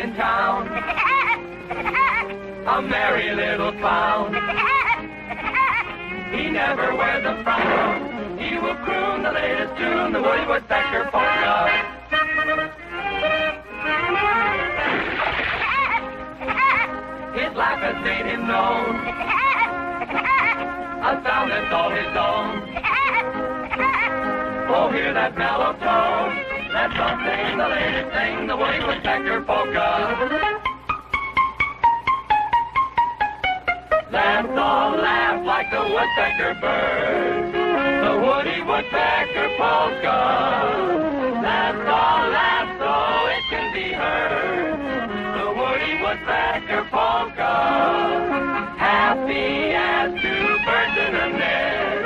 in town, a merry little clown. He never wears a frown. He will croon the latest tune, the Woody Woodpecker Polka. His laugh has made him known, a sound that's all his own. Oh, hear that mellow tone, that's something, the latest thing, the Woody Woodpecker Polka. Let's all laugh like the woodpecker bird, the Woody Woodpecker Polka. Let's all laugh so it can be heard, the Woody Woodpecker Polka. Happy as two birds in a nest,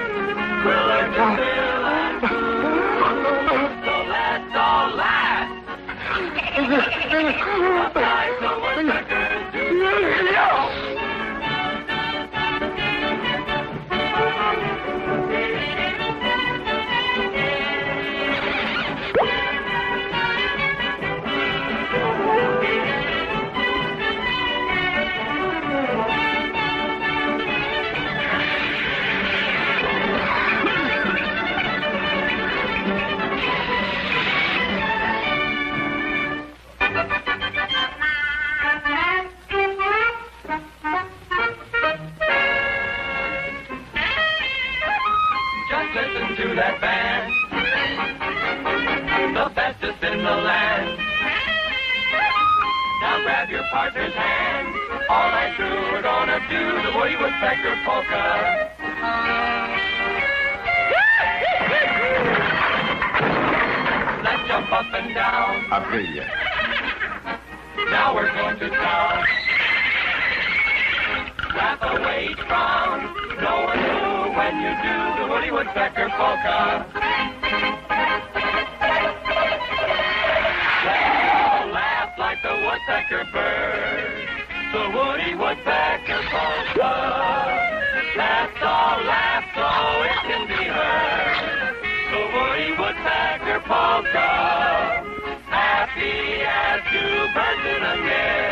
we'll learn to fill and coo. So let's all laugh like the woodpeckers do. Listen to that band, the bestest in the land. Now grab your partner's hand, all night through we're gonna do the Woody Woodpecker Polka. Let's jump up and down. Aprilia. Now we're going to town. Laugh away each frown. No one knew when you do the Woody Woodpecker Polka. Let's all laugh like the woodpecker bird, the Woody Woodpecker Polka. Let's all laugh so it can be heard, the Woody Woodpecker Polka. Happy as two birds in a nest.